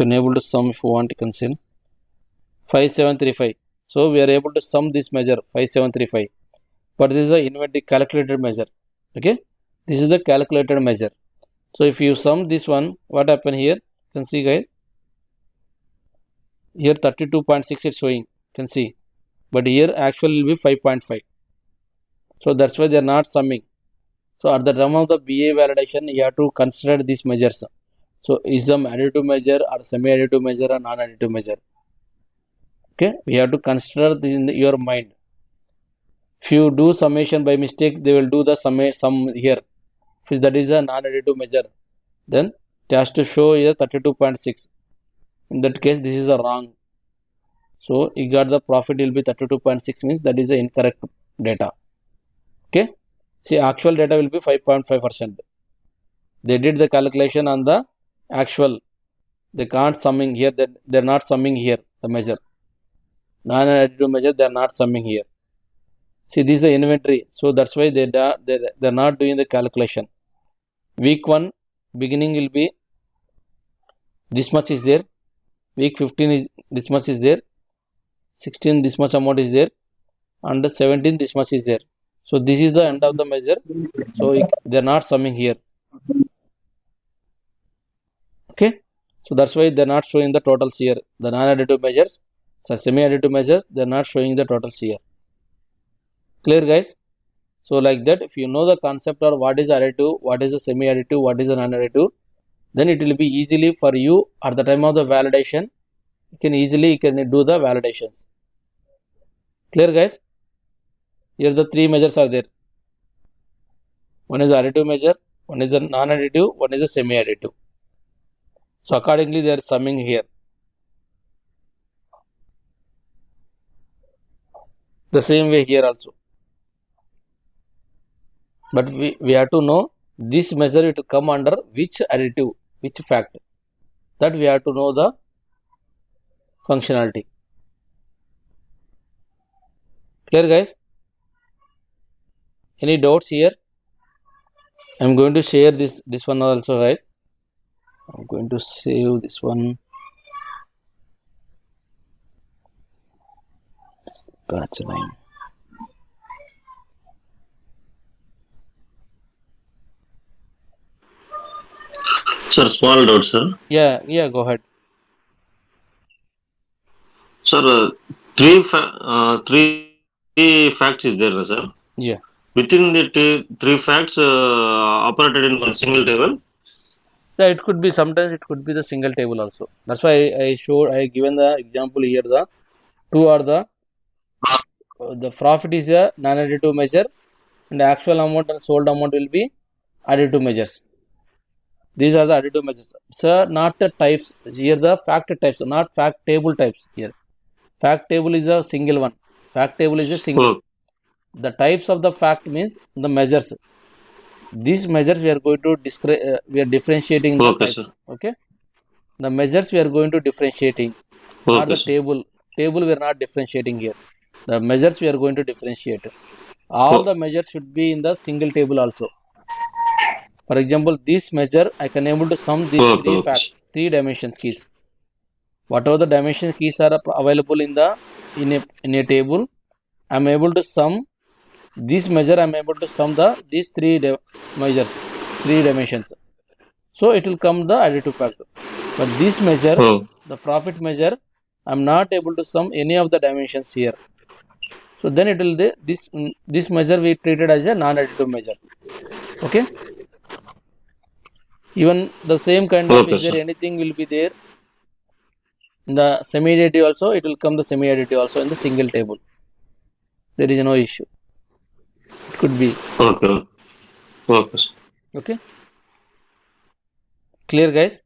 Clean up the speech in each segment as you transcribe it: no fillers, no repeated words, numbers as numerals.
can able to sum if you want, you can see 5735. So we are able to sum this measure 5735, but this is a inventory calculated measure. Okay, this is the calculated measure. So if you sum this one, what happen here? You can see guys, here 32.6 it's showing, you can see, but here actual will be 5.5. So that's why they are not summing. So at the time of the BA validation, you have to consider these measures. So is some additive measure or semi-additive measure or non-additive measure? Okay, you have to consider this in your mind. If you do summation by mistake, they will do the sum here. If that is a non-additive measure, then it has to show here 32.6. In that case, this is a wrong. So you got the profit will be 32.6, means that is the incorrect data. Okay, see actual data will be 5.5%. They did the calculation on the actual. They can't summing here, that they are not summing here the measure. Non-additive measure they are not summing here. See, this is the inventory, so that's why they are not doing the calculation. Week 1 beginning will be this much is there, week 15 is this much is there, 16 this much amount is there, and 17 this much is there. So this is the end of the measure, so they are not summing here. Okay, so that's why they are not showing the totals here. The non-additive measures, so semi-additive measures, they are not showing the totals here. Clear guys? So like that, if you know the concept or what is additive, what is the semi-additive, what is the non-additive, then it will be easily for you at the time of the validation. You can do the validations. Clear guys? Here the three measures are there. One is the additive measure, one is the non-additive, one is the semi-additive. So accordingly they are summing here. The same way here also. But we have to know this measure it will come under which additive, which fact. That we have to know the functionality. Clear guys? Any doubts here? I am going to share this one also guys. I am going to save this one. Batch line. Sir, small doubt, sir. Yeah, go ahead. Sir, three facts is there, sir. Yeah. Within the three facts operated in one single table. Yeah, it could be, sometimes it could be the single table also. That's why I given the example here. The two are the profit is the non-additive measure, and the actual amount and sold amount will be additive measures. These are the additive measures. Sir, not the types. Here the fact types, not fact table types here. Fact table is a single one. Fact table is a single. Oh. The types of the fact means the measures. These measures we are going to we are differentiating the types. Sir. Okay. The measures we are going to differentiating. Not the table. Table we are not differentiating here. The measures we are going to differentiate. All the measures should be in the single table also. For example, this measure I can able to sum these three dimensions keys. Whatever the dimension keys are available in a table, I am able to sum this measure. I am able to sum these three measures, three dimensions. So it will come the additive factor. But this measure, the profit measure, I am not able to sum any of the dimensions here. So then it will this measure we treated as a non-additive measure. Okay. Even the same kind of, is there anything will be there in the semi-additive also, it will come the semi-additive also in the single table. There is no issue. It could be. Okay. Clear guys?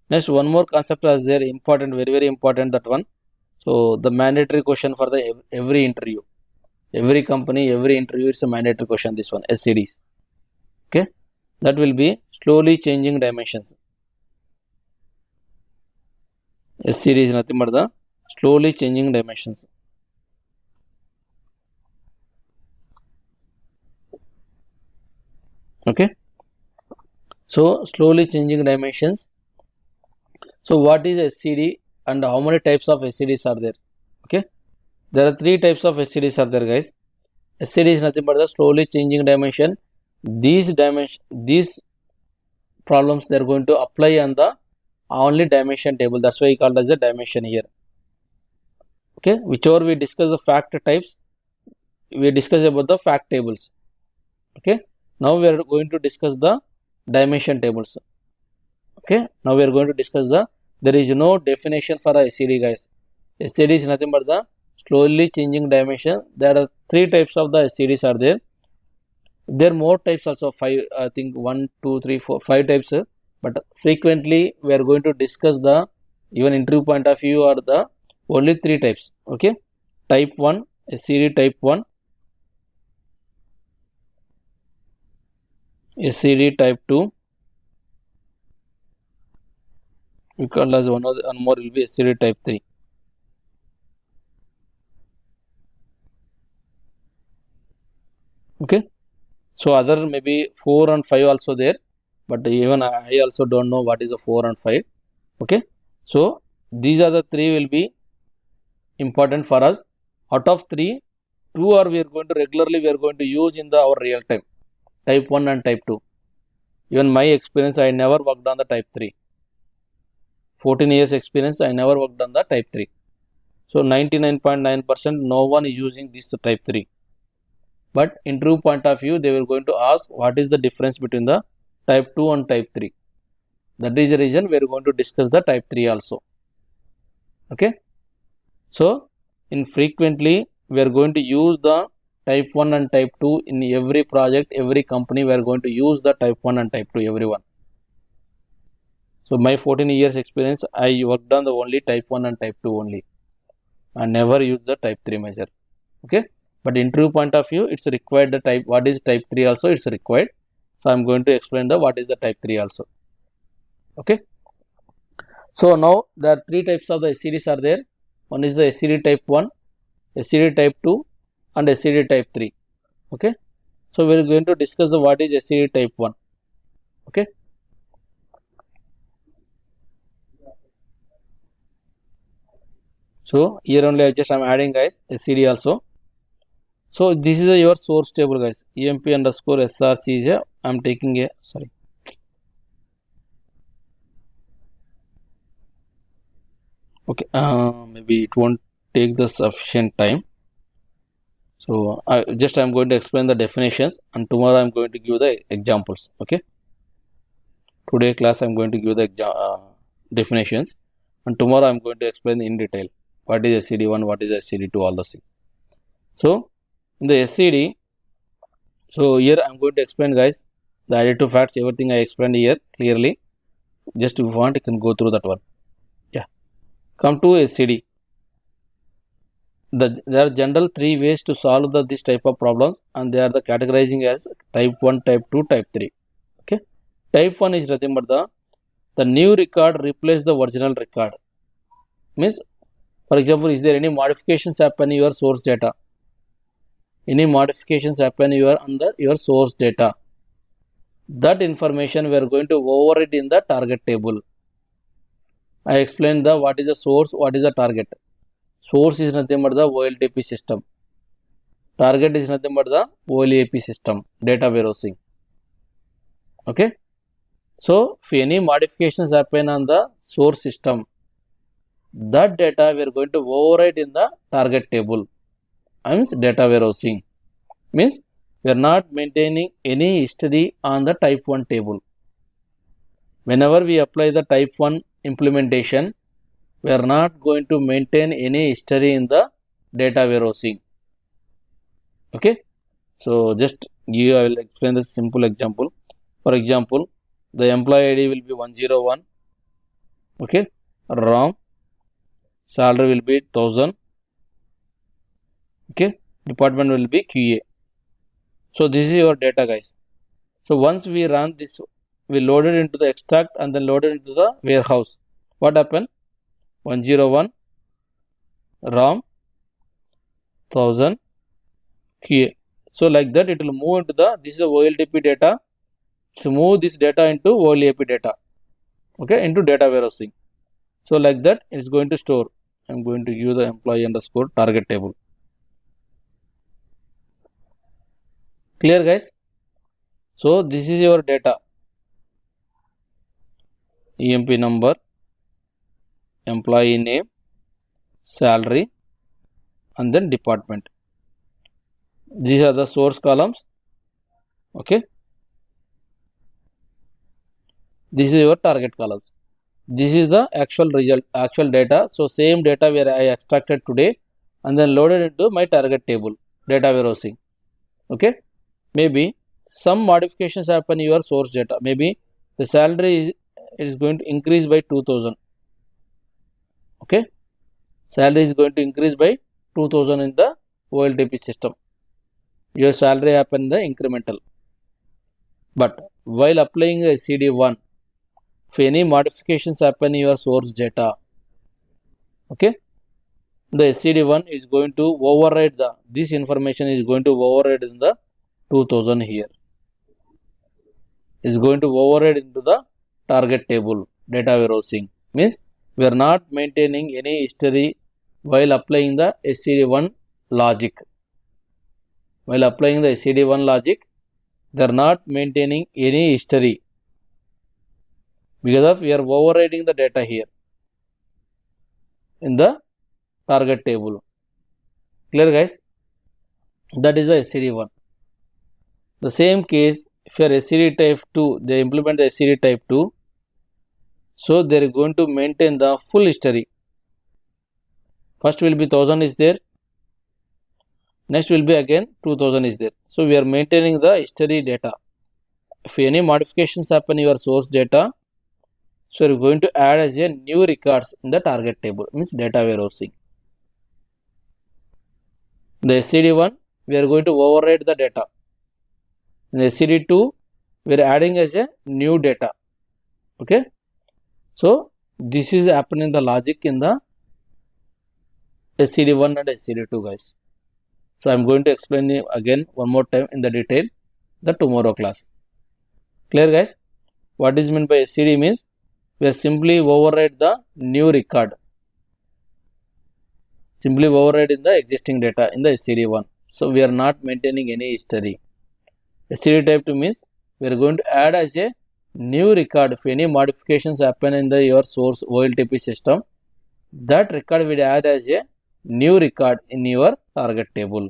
Next, one more concept is there, important, very, very important, that one. So the mandatory question for the every interview. Every company, every interview, it's a mandatory question, this one, SCDs. Okay. That will be slowly changing dimensions. SCD is nothing but the slowly changing dimensions. Okay. So slowly changing dimensions. So what is SCD and how many types of SCDs are there? Okay, there are 3 types of SCDs are there, guys. SCD is nothing but the slowly changing dimension. These problems they are going to apply on the only dimension table. That's why we call it as a dimension here. Okay, whichever we discuss the fact types, we discuss about the fact tables. Okay, now we are going to discuss the dimension tables. Okay, now we are going to discuss there is no definition for a SCD, guys. SCD is nothing but the slowly changing dimension. There are 3 types of the SCDs are there. There are more types also, 5, I think 1, 2, 3, 4, 5 types. But frequently we are going to discuss the even interview point of view are the only 3 types. Okay, type 1, SCD type 1, SCD type 2, we call as one more will be SCD type 3. Okay, so other maybe 4 and 5 also there, but even I also don't know what is the 4 and 5. Okay, so these are the 3 will be important for us. Out of 3, 2 are we are going to regularly we are going to use in our real time, type 1 and type 2. Even my experience, I never worked on the type 3. 14 years experience, I never worked on the type 3. So 99.9% no one is using this type 3. But interview point of view, they were going to ask what is the difference between the type 2 and type 3. That is the reason we are going to discuss the type 3 also. Okay. So in frequently we are going to use the type 1 and type 2 in every project, every company we are going to use the type 1 and type 2, everyone. So my 14 years experience, I worked on the only type 1 and type 2 only. I never used the type 3 measure. Okay. But interview point of view, it's required the type, what is type 3 also, it's required. So I'm going to explain the what is the type 3 also. Okay. So now there are 3 types of the SCDs are there. One is the SCD type 1, SCD type 2 and SCD type 3. Okay. So we are going to discuss the what is SCD type 1. Okay. So here only I am adding, guys, SCD also. So this is your source table, guys. EMP underscore SRC is I am taking a sorry. Okay, maybe it won't take the sufficient time. So I am going to explain the definitions, and tomorrow I am going to give the examples. Okay. Today class I am going to give the definitions, and tomorrow I am going to explain in detail what is SCD1, what is SCD2, all the things. So in the SCD, so here I am going to explain, guys, the additive facts, everything I explained here clearly. Just if you want, you can go through that one. Yeah. Come to SCD. There are general 3 ways to solve this type of problems, and they are the categorizing as type 1, type 2, type 3. Okay. Type 1 is nothing but the new record replace the original record. Means, for example, is there any modifications happen in your source data? Any modifications happen on your source data? That information we are going to override in the target table. I explained what is the source, what is the target. Source is nothing but the OLTP system. Target is nothing but the OLAP system, data warehousing. Okay. So if any modifications happen on the source system, that data we are going to override in the target table. Means data warehousing. Means we are not maintaining any history on the type 1 table. Whenever we apply the type 1 implementation, we are not going to maintain any history in the data warehousing. Okay. So just I will explain this simple example. For example, the employee ID will be 101. Okay. ROM. Salary will be 1000. Okay. Department will be QA. So this is your data, guys. So once we run this, we load it into the extract and then load it into the warehouse. What happened? 101 ROM 1000 QA. So like that it will move into this is a OLTP data. So move this data into OLAP data. Okay, into data warehousing. So like that it's going to store. I'm going to give the employee underscore target table. Clear guys? So this is your data. EMP number, employee name, salary, and then department. These are the source columns. Okay. This is your target columns. This is the actual result, actual data. So same data where I extracted today and then loaded into my target table, data warehousing. Okay. Maybe some modifications happen in your source data. Maybe the salary is going to increase by 2000. Okay. Salary is going to increase by 2000 in the OLTP system. Your salary happen in the incremental. But while applying a SCD1, if any modifications happen in your source data, okay, the SCD1 is going to override this information is going to override in the 2000 here. Is going to override into the target table, data warehousing. Means we are not maintaining any history while applying the SCD1 logic. While applying the SCD1 logic, they are not maintaining any history because of we are overriding the data here in the target table. Clear guys? That is the SCD1. The same case, if you are SCD type 2, they implement the SCD type 2. So they are going to maintain the full history. First will be 1000 is there. Next will be again 2000 is there. So we are maintaining the history data. If any modifications happen in your source data, so we are going to add as a new records in the target table, means data warehousing. The SCD1, we are going to override the data. In SCD2, we are adding as a new data. Okay. So this is happening the logic in the SCD1 and SCD2 guys. So I am going to explain it again one more time in the detail the tomorrow class. Clear guys? What is meant by SCD means we are simply override the new record. Simply override in the existing data in the SCD1. So we are not maintaining any history. SCD type 2 means we are going to add as a new record. If any modifications happen in your source OLTP system, that record will add as a new record in your target table.